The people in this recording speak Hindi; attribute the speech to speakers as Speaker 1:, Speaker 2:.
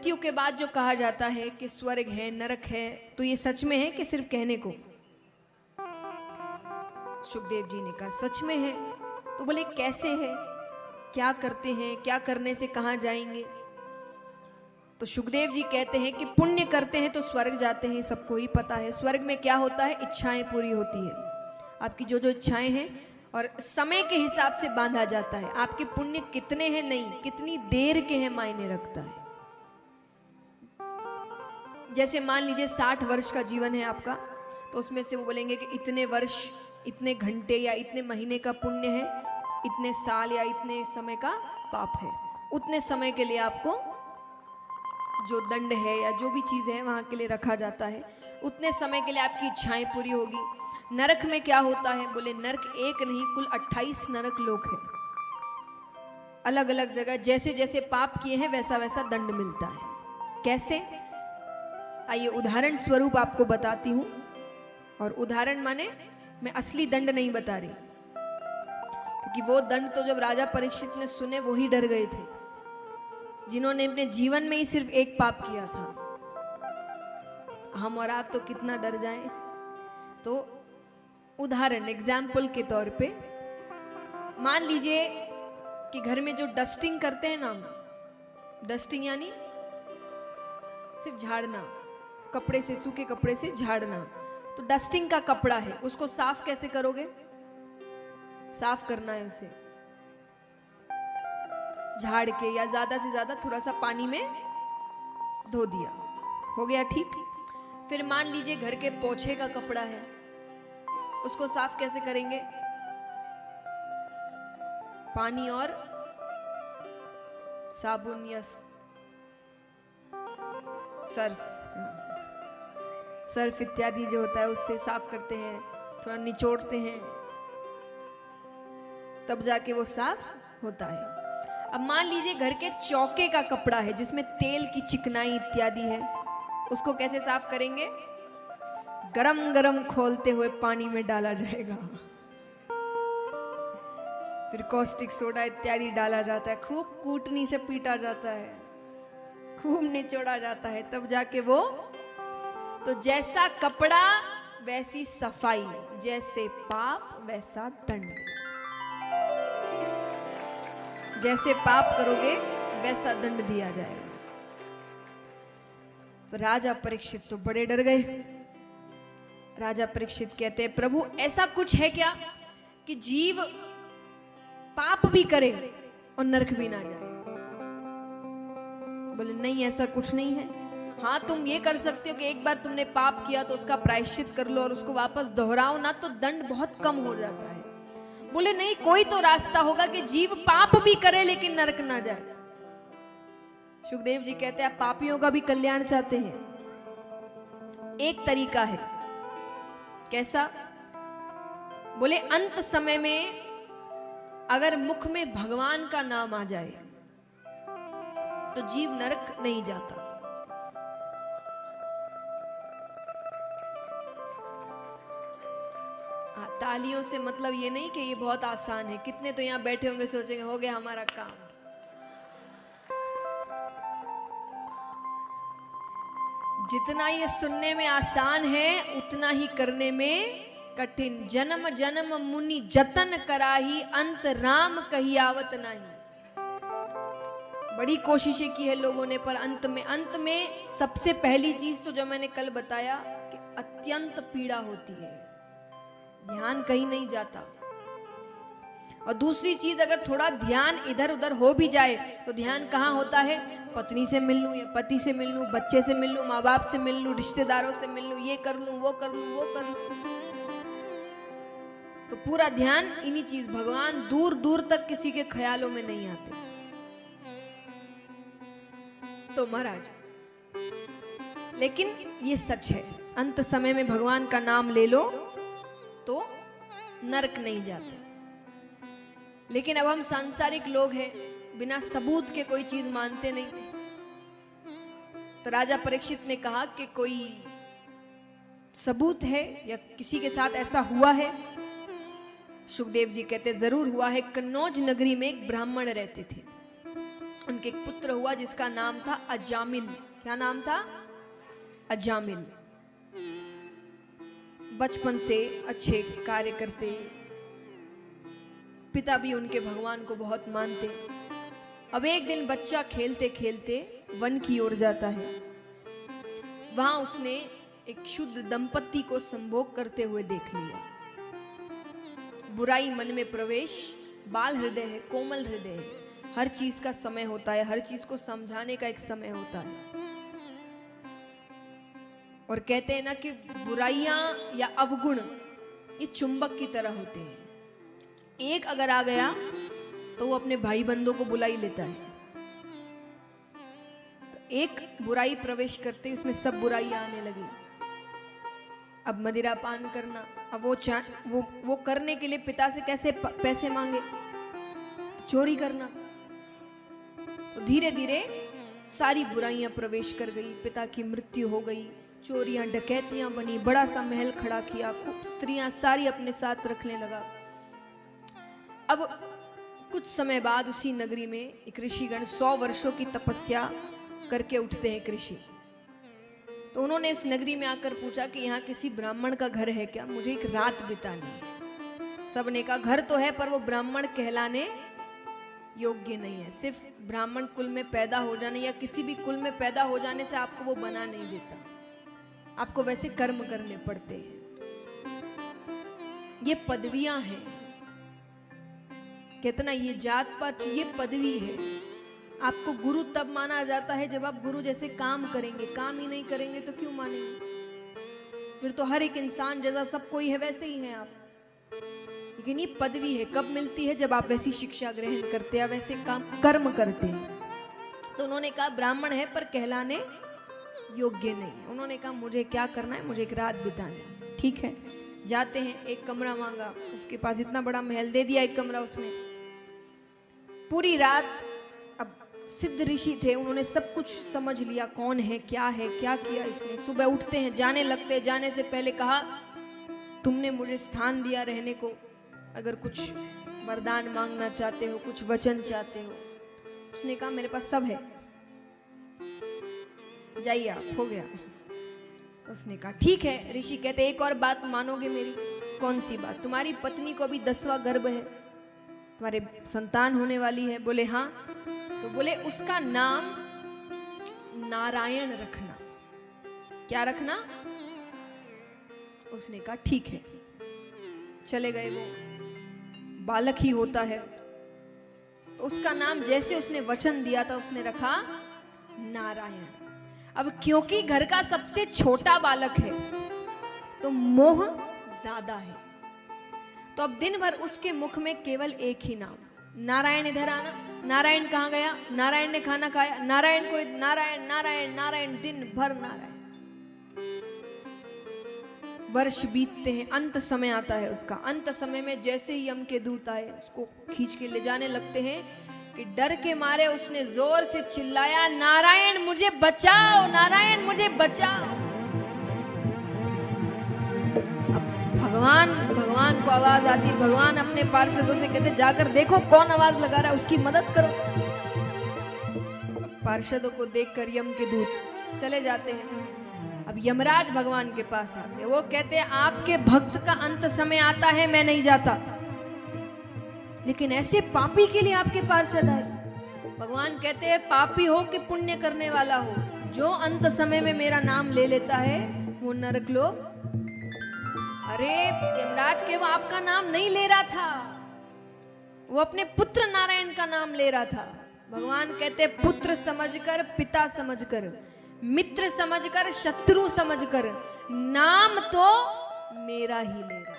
Speaker 1: मृत्यु के बाद जो कहा जाता है कि स्वर्ग है, नरक है, तो ये सच में है कि सिर्फ कहने को? सुखदेव जी ने कहा सच में है। तो बोले कैसे है, क्या करते हैं, क्या करने से कहां जाएंगे? तो सुखदेव जी कहते हैं कि पुण्य करते हैं तो स्वर्ग जाते हैं, सबको ही पता है। स्वर्ग में क्या होता है, इच्छाएं पूरी होती है, आपकी जो जो इच्छाएं हैं, और समय के हिसाब से बांधा जाता है। आपके पुण्य कितने हैं नहीं, कितनी देर के हैं मायने रखता है। जैसे मान लीजिए 60 वर्ष का जीवन है आपका, तो उसमें से वो बोलेंगे कि इतने वर्ष, इतने घंटे या इतने महीने का पुण्य है, इतने साल या इतने समय का पाप है। उतने समय के लिए आपको जो दंड है या जो भी चीज है वहां के लिए रखा जाता है। उतने समय के लिए आपकी इच्छाएं पूरी होगी। नरक में क्या होता है? बोले नरक एक नहीं, कुल 28 नरक लोक है, अलग अलग जगह। जैसे जैसे पाप किए हैं वैसा वैसा दंड मिलता है। कैसे? आइए उदाहरण स्वरूप आपको बताती हूं। और उदाहरण माने मैं असली दंड नहीं बता रही, क्योंकि वो दंड तो जब राजा परीक्षित ने सुने वो ही डर गए थे, जिन्होंने अपने जीवन में ही सिर्फ एक पाप किया था। हम और आप तो कितना डर जाएं। तो उदाहरण, एग्जाम्पल के तौर पे मान लीजिए कि घर में जो डस्टिंग करते हैं ना, डस्टिंग यानी सिर्फ झाड़ना, कपड़े से, सूखे कपड़े से झाड़ना। तो डस्टिंग का कपड़ा है, उसको साफ कैसे करोगे? साफ करना है उसे झाड़ के, या ज्यादा से ज्यादा थोड़ा सा पानी में धो दिया, हो गया ठीक। फिर मान लीजिए घर के पोछे का कपड़ा है, उसको साफ कैसे करेंगे? पानी और साबुन या सर्फ इत्यादि जो होता है उससे साफ करते हैं, थोड़ा निचोड़ते हैं, तब जाके वो साफ होता है। अब मान लीजिए घर के चौके का कपड़ा है जिसमें तेल की चिकनाई इत्यादि है, उसको कैसे साफ करेंगे? गरम गरम खोलते हुए पानी में डाला जाएगा, फिर कॉस्टिक सोडा इत्यादि डाला जाता है, खूब कूटनी से पीटा जाता है, खूब निचोड़ा जाता है, तब जाके वो। तो जैसा कपड़ा वैसी सफाई, जैसे पाप वैसा दंड। जैसे पाप करोगे वैसा दंड दिया जाएगा। तो राजा परीक्षित तो बड़े डर गए। राजा परीक्षित कहते हैं प्रभु ऐसा कुछ है क्या कि जीव पाप भी करे और नरक भी ना जाए? बोले नहीं, ऐसा कुछ नहीं है। हाँ, तुम ये कर सकते हो कि एक बार तुमने पाप किया तो उसका प्रायश्चित कर लो और उसको वापस दोहराओ ना, तो दंड बहुत कम हो जाता है। बोले नहीं, कोई तो रास्ता होगा कि जीव पाप भी करे लेकिन नरक ना जाए। सुखदेव जी कहते हैं आप पापियों का भी कल्याण चाहते हैं? एक तरीका है। कैसा? बोले अंत समय में अगर मुख में भगवान का नाम आ जाए तो जीव नरक नहीं जाता। तालियों से मतलब ये नहीं कि ये बहुत आसान है। कितने तो यहां बैठे होंगे सोचेंगे हो गया हमारा काम। जितना ये सुनने में आसान है उतना ही करने में कठिन। जन्म जन्म मुनि जतन कराही, अंत राम कही आवत नहीं। बड़ी कोशिशें की है लोगों ने, पर अंत में सबसे पहली चीज तो जो मैंने कल बताया कि अत्यंत पीड़ा होती है, ध्यान कहीं नहीं जाता। और दूसरी चीज, अगर थोड़ा ध्यान इधर उधर हो भी जाए तो ध्यान कहाँ होता है? पत्नी से मिल लूं या पति से मिल लूं, बच्चे से मिल लूं, माँ बाप से मिल लूं, रिश्तेदारों से मिल लूं, ये कर लूं, वो कर लूं, वो कर लूं। तो पूरा ध्यान इन्हीं चीज, भगवान दूर दूर तक किसी के ख्यालों में नहीं आते। तो महाराज, लेकिन ये सच है, अंत समय में भगवान का नाम ले लो तो नरक नहीं जाते। लेकिन अब हम सांसारिक लोग हैं, बिना सबूत के कोई चीज मानते नहीं। तो राजा परीक्षित ने कहा कि कोई सबूत है या किसी के साथ ऐसा हुआ है? सुखदेव जी कहते जरूर हुआ है। कन्नौज नगरी में एक ब्राह्मण रहते थे। उनके एक पुत्र हुआ जिसका नाम था अजामिल। क्या नाम था? अजामिल। बचपन से अच्छे कार्य करते, पिता भी उनके भगवान को बहुत मानते। अब एक दिन बच्चा खेलते खेलते वन की ओर जाता है। वहां उसने एक शुद्ध दंपति को संभोग करते हुए देख लिया। बुराई मन में प्रवेश, बाल हृदय है, कोमल हृदय है, हर चीज का समय होता है, हर चीज को समझाने का एक समय होता है। और कहते हैं ना कि बुराइयां या अवगुण ये चुंबक की तरह होते हैं। एक अगर आ गया तो वो अपने भाई बंधुओं को बुला ही लेता है। तो एक बुराई प्रवेश करते उसमें सब बुराइयां आने लगी। अब मदिरा पान करना, अब वो करने के लिए पिता से कैसे पैसे मांगे? चोरी करना। तो धीरे धीरे सारी बुराइयां प्रवेश कर गई। पिता की मृत्यु हो गई, चोरियां डकैतियां बनी, बड़ा सा महल खड़ा किया, खूब स्त्रियां सारी अपने साथ रखने लगा। अब कुछ समय बाद उसी नगरी में एक ऋषिगण 100 वर्षों की तपस्या करके उठते हैं, एक ऋषि। तो उन्होंने इस नगरी में आकर पूछा कि यहाँ किसी ब्राह्मण का घर है क्या? मुझे एक रात बितानी है। सबने कहा घर तो है पर वो ब्राह्मण कहलाने योग्य नहीं है। सिर्फ ब्राह्मण कुल में पैदा हो जाने या किसी भी कुल में पैदा हो जाने से आपको वो बना नहीं देता, आपको वैसे कर्म करने पड़ते हैं। ये पदवियां हैं। कितना ये जात पात, ये पदवी है। आपको गुरु तब माना जाता है जब आप गुरु जैसे काम करेंगे। काम ही नहीं करेंगे तो क्यों मानेंगे? फिर तो हर एक इंसान जैसा सब कोई है वैसे ही हैं आप। लेकिन ये पदवी है, कब मिलती है? जब आप वैसी शिक्षा ग्रहण करते हैं, वैसे काम कर्म करते हैं। तो उन्होंने कहा ब्राह्मण है पर कहलाने योग्य नहीं। उन्होंने कहा मुझे क्या करना है? मुझे एक रात बितानी है। ठीक है, जाते हैं, एक कमरा मांगा। उसके पास इतना बड़ा महल, दे दिया एक कमरा उसने। पूरी रात, अब सिद्ध ऋषि थे, उन्होंने सब कुछ समझ लिया कौन है, क्या किया इसने। सुबह उठते हैं, जाने लगते। जाने से पहले कहा तुमने मुझे स्थान दिया रहने को, अगर कुछ वरदान मांगना चाहते हो, कुछ वचन चाहते हो। उसने कहा मेरे पास सब है, जाइए आप, हो गया। उसने कहा ठीक है। ऋषि कहते एक और बात मानोगे मेरी? कौन सी बात? तुम्हारी पत्नी को अभी 10वां गर्भ है, तुम्हारे संतान होने वाली है। बोले हाँ। तो बोले उसका नाम नारायण रखना। क्या रखना? उसने कहा ठीक है। चले गए। वो बालक ही होता है तो उसका नाम जैसे उसने वचन दिया था उसने रखा नारायण। अब क्योंकि घर का सबसे छोटा बालक है तो मोह ज्यादा है, तो अब दिन भर उसके मुख में केवल एक ही नाम, नारायण। इधर आना, नारायण कहाँ गया? नारायण ने खाना खाया, नारायण को नारायण नारायण नारायण, दिन भर नारायण। वर्ष बीतते हैं, अंत समय आता है उसका। अंत समय में जैसे ही यम के दूत आए उसको खींच के ले जाने लगते हैं कि डर के मारे उसने जोर से चिल्लाया नारायण मुझे बचाओ, नारायण मुझे बचाओ। अब भगवान को आवाज आती है। भगवान अपने पार्षदों से कहते जाकर देखो कौन आवाज लगा रहा है, उसकी मदद करो। पार्षदों को देखकर यम के दूत चले जाते हैं। अब यमराज भगवान के पास आते, वो कहते हैं आपके भक्त का अंत समय आता है, मैं नहीं जाता, लेकिन ऐसे पापी के लिए आपके पार्षद आए। भगवान कहते हैं पापी हो कि पुण्य करने वाला हो, जो अंत समय में मेरा नाम ले लेता है वो नरक लोग। अरे यमराज के वो आपका नाम नहीं ले रहा था, वो अपने पुत्र नारायण का नाम ले रहा था। भगवान कहते पुत्र समझकर, पिता समझकर, मित्र समझकर, शत्रु समझकर, नाम तो मेरा ही ले रहा।